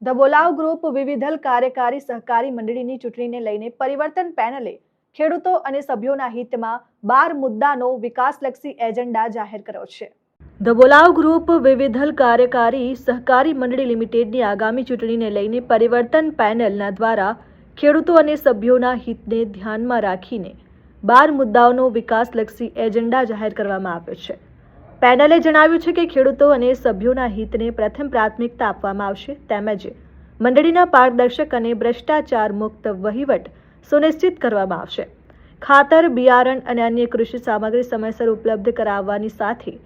The બોલાવ group વિવિધલ કાર્યકારી સહકારી મંડળીની ચૂંટણીને લઈને પરિવર્તન પેનલે ખેડૂતો અને સભ્યોના હિતમાં 12 મુદ્દાનો વિકાસલક્ષી એજન્ડા જાહેર કર્યો છે। ધ બોલાવ ગ્રુપ વિવિધલ કાર્યકારી સહકારી મંડળી લિમિટેડની આગામી ચૂંટણીને લઈને પરિવર્તન પેનલના દ્વારા ખેડૂતો અને સભ્યોના હિતને ધ્યાનમાં રાખીને 12 મુદ્દાઓનો વિકાસલક્ષી એજન્ડા જાહેર કરવામાં આવ્યો છે। પેનલે જણાવ્યું છે કે ખેડૂતો અને સભ્યોના હિતને પ્રથમ પ્રાથમિકતા આપવામાં આવશે તેમજ મંડળીના પારદર્શક અને ભ્રષ્ટાચાર મુક્ત વહીવટ સુનિશ્ચિત કરવામાં આવશે। ખાતર, બિયારણ અને અન્ય કૃષિ સામગ્રી સમયસર ઉપલબ્ધ કરાવવાની સાથે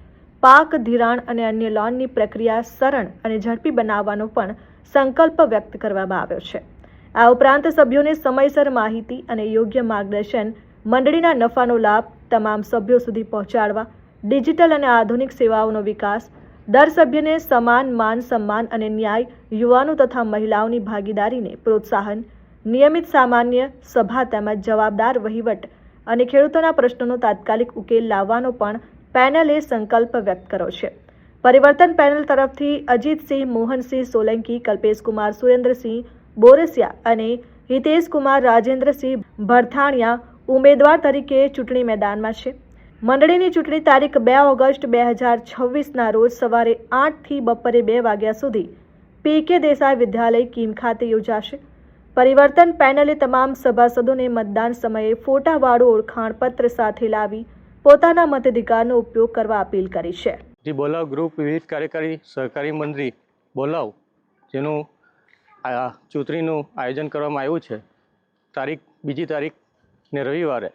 પાક ધિરાણ અને અન્ય લોનની પ્રક્રિયા સરળ અને ઝડપી બનાવવાનો પણ સંકલ્પ વ્યક્ત કરવામાં આવ્યો છે। આ ઉપરાંત સભ્યોને સમયસર માહિતી અને યોગ્ય માર્ગદર્શન, મંડળીના નફાનો લાભ તમામ સભ્યો સુધી પહોંચાડવા, ડિજિટલ અને આધુનિક સેવાઓનો વિકાસ, દર સભ્યને સમાન માન સન્માન અને ન્યાય, યુવાનો તથા મહિલાઓની ભાગીદારીને પ્રોત્સાહન, નિયમિત સામાન્ય સભા તેમજ જવાબદાર વહીવટ અને ખેડૂતોના પ્રશ્નોનો તાત્કાલિક ઉકેલ લાવવાનો પણ પેનલે સંકલ્પ વ્યક્ત કર્યો છે। પરિવર્તન પેનલ તરફથી અજીતસિંહ મોહનસિંહ સોલંકી, કલ્પેશકુમાર સુરેન્દ્રસિંહ બોરસિયા અને હિતેશકુમાર રાજેન્દ્રસિંહ ભરથાણિયા ઉમેદવાર તરીકે ચૂંટણી મેદાનમાં છે। મંડળીની ચૂંટણી તારીખ 2 ઓગસ્ટ 2026ના રોજ સવારે 8 થી બપોરે 2 વાગ્યા સુધી પી.કે. દેસાઈ વિદ્યાલય કીમ ખાતે યોજાશે। પરિવર્તન પેનલે તમામ સભાસદોને મતદાન સમયે ફોટાવાળું ઓળખાણપત્ર સાથે લાવી પોતાના મતાધિકારનો ઉપયોગ કરવા અપીલ કરી છે। ધી બોલાવ ગ્રુપ વિવિધ કાર્યકારી સહકારી મંડળી બોલાવ જેનું ચૂંટણીનું આયોજન કરવામાં આવ્યું છે। તારીખ 2 તારીખ ને રવિવારે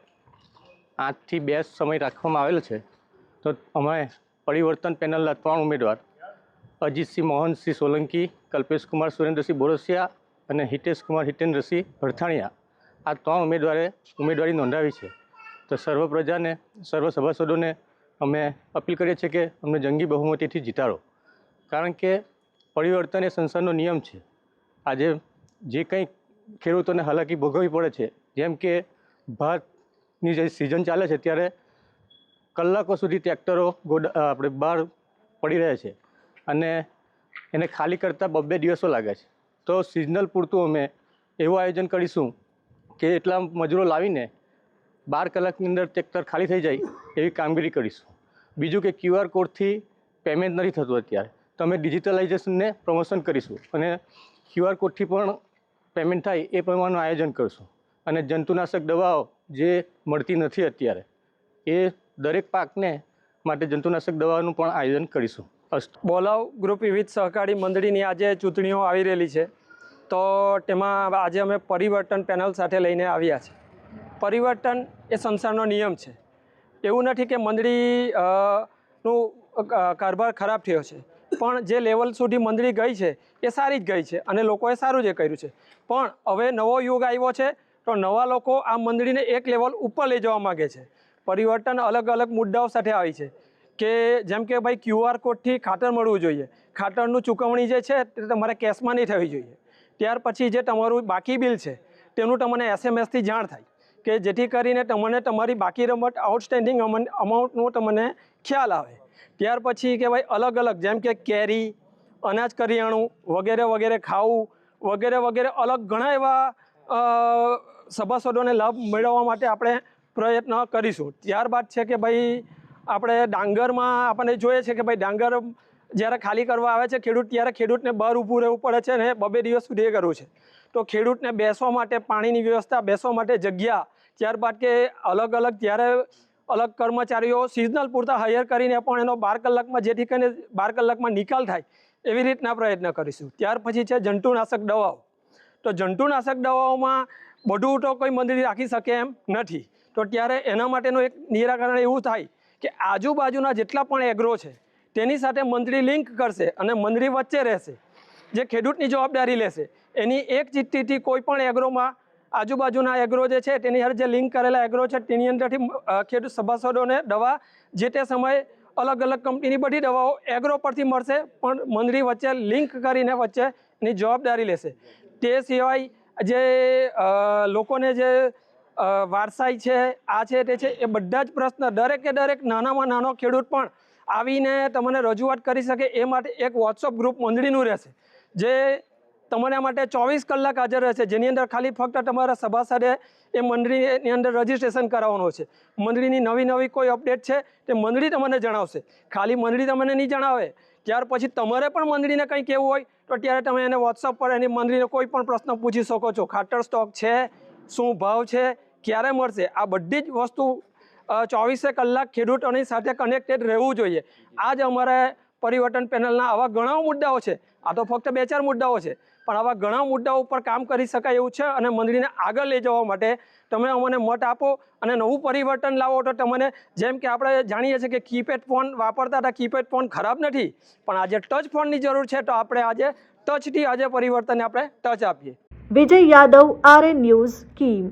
8 થી 2 સમય રાખવામાં આવેલ છે। તો અમે પરિવર્તન પેનલના 3 ઉમેદવાર અજીતસિંહ મોહનસિંહ સોલંકી, કલ્પેશકુમાર સુરેન્દ્રસિંહ બોરસિયા અને હિતેશકુમાર હિતેન્દ્રસિંહ ભરથાણિયા આ 3 ઉમેદવારે ઉમેદવારી નોંધાવી છે। તો સર્વ પ્રજાને, સર્વ સભાસદોને અમે અપીલ કરીએ છીએ કે અમને જંગી બહુમતીથી જીતાડો, કારણ કે પરિવર્તન એ સંસારનો નિયમ છે। આજે જે કંઈ ખેડૂતોને હાલાકી ભોગવવી પડે છે, જેમ કે ભાતની જે સિઝન ચાલે છે ત્યારે કલાકો સુધી ટ્રેક્ટરો આપણે બહાર પડી રહે છે અને એને ખાલી કરતાં 2 દિવસો લાગે છે। તો સિઝનલ પૂરતું અમે એવું આયોજન કરીશું કે એટલા મજૂરો લાવીને 12 કલાકની અંદર ટ્રેક્ટર ખાલી થઈ જાય એવી કામગીરી કરીશું। બીજું કે QR કોડથી પેમેન્ટ નથી થતું અત્યારે, તો અમે ડિજિટલાઇઝેશનને પ્રમોશન કરીશું અને QR કોડથી પણ પેમેન્ટ થાય એ પ્રમાણેનું આયોજન કરીશું। અને જંતુનાશક દવાઓ જે મળતી નથી અત્યારે એ દરેક પાકને માટે જંતુનાશક દવાનું પણ આયોજન કરીશું। બોલાવ ગ્રુપ વિવિધ સહકારી મંડળીની આજે ચૂંટણીઓ આવી રહેલી છે, તો તેમાં આજે અમે પરિવર્તન પેનલ સાથે લઈને આવ્યા છે। પરિવર્તન એ સંસારનો નિયમ છે। એવું નથી કે મંડળી નું કારભાર ખરાબ થયો છે, પણ જે લેવલ સુધી મંડળી ગઈ છે એ સારી જ ગઈ છે અને લોકોએ સારું જ કર્યું છે। પણ હવે નવો યુગ આવ્યો છે, તો નવા લોકો આ મંડળીને એક લેવલ ઉપર લઈ જવા માગે છે। પરિવર્તન અલગ અલગ મુદ્દાઓ સાથે આવી છે કે જેમ કે ભાઈ QR કોડથી ખાતર મળવું જોઈએ, ખાતરનું ચૂકવણી જે છે તે તમારે કેશમાં નહીં થવી જોઈએ। ત્યાર પછી જે તમારું બાકી બિલ છે તેનું તમને SMS થી જાણ થાય કે જેથી કરીને તમને તમારી બાકી રમત આઉટસ્ટેન્ડિંગ અમાઉન્ટનો તમને ખ્યાલ આવે। ત્યાર પછી કે ભાઈ અલગ અલગ જેમ કે કેરી, અનાજ કરિયાણું વગેરે વગેરે ખાવું વગેરે વગેરે અલગ ઘણા એવા સભાસદોને લાભ મેળવવા માટે આપણે પ્રયત્ન કરીશું। ત્યારબાદ છે કે ભાઈ આપણે ડાંગરમાં આપણને જોઈએ છે કે ભાઈ ડાંગર જ્યારે ખાલી કરવા આવે છે ખેડૂત, ત્યારે ખેડૂતને બહાર ઊભું રહેવું પડે છે અને 2 દિવસ સુધી એ કરવું છે। તો ખેડૂતને બેસવા માટે પાણીની વ્યવસ્થા, બેસવા માટે જગ્યા, ત્યારબાદ કે અલગ અલગ ત્યારે અલગ કર્મચારીઓ સિઝનલ પૂરતા હાયર કરીને પણ એનો 12 કલાકમાં જેથી કરીને 12 કલાકમાં નિકાલ થાય એવી રીતના પ્રયત્ન કરીશું। ત્યાર પછી છે જંતુનાશક દવાઓ। તો જંતુનાશક દવાઓમાં બધું તો કોઈ મંડળી રાખી શકે એમ નથી, તો ત્યારે એના માટેનું એક નિરાકરણ એવું થાય કે આજુબાજુના જેટલા પણ એગ્રો છે તેની સાથે મંડળી લિંક કરશે અને મંડળી વચ્ચે રહેશે, જે ખેડૂતની જવાબદારી લેશે। એની એક ચિઠ્ઠીથી કોઈ પણ એગ્રોમાં આજુબાજુના એગ્રો જે છે તેની સાથે જે લિંક કરેલા એગ્રો છે તેની અંદરથી ખેડૂત સભાસદોને દવા જે તે સમયે અલગ અલગ કંપનીની બધી દવાઓ એગ્રો પરથી મળશે, પણ મંડળી વચ્ચે લિંક કરીને વચ્ચે એની જવાબદારી લેશે। તે સિવાય જે લોકોને જે વારસાઈ છે, આ છે તે છે, એ બધા જ પ્રશ્ન દરેકે દરેક નાનામાં નાનો ખેડૂત પણ આવીને તમને રજૂઆત કરી શકે એ માટે એક વોટ્સઅપ ગ્રુપ મંડળીનું રહેશે, જે તમારા માટે 24 કલાક હાજર રહેશે, જેની અંદર ખાલી ફક્ત તમારા સભાસદે એ મંડળીની અંદર રજીસ્ટ્રેશન કરાવવાનું છે. મંડળીની નવી કોઈ અપડેટ છે તે મંડળી તમને જણાવશે. ખાલી મંડળી તમને નહીં જણાવે, ત્યાર પછી તમારે પણ મંડળીને કંઈ કહેવું હોય તો ત્યારે તમે એને વોટ્સઅપ પર એની મંડળીને કોઈ પણ પ્રશ્ન પૂછી શકો છો. ખાતર સ્ટોક છે, શું ભાવ છે, ક્યારે મળશે, આ બધી જ વસ્તુ 24 કલાક ખેડૂતોની સાથે કનેક્ટેડ રહેવું જોઈએ. આ જ અમારે પરિવર્તન પેનલના આવા ઘણા મુદ્દાઓ છે. આ તો ફક્ત 2-4 મુદ્દાઓ છે, પણ આવા ઘણા મુદ્દાઓ ઉપર કામ કરી શકાય એવું છે. અને મંડળીને આગળ લઈ જવા માટે તમે અમને મત આપો અને નવું પરિવર્તન લાવો. તો તમને, જેમ કે આપણે જાણીએ છીએ કે કીપેડ ફોન વાપરતા હતા, કીપેડ ફોન ખરાબ નથી, પણ આજે ટચ ફોનની જરૂર છે. તો આપણે આજે ટચથી આજે પરિવર્તનને આપણે ટચ આપીએ. વિજય યાદવ, RN ન્યૂઝ, કીમ.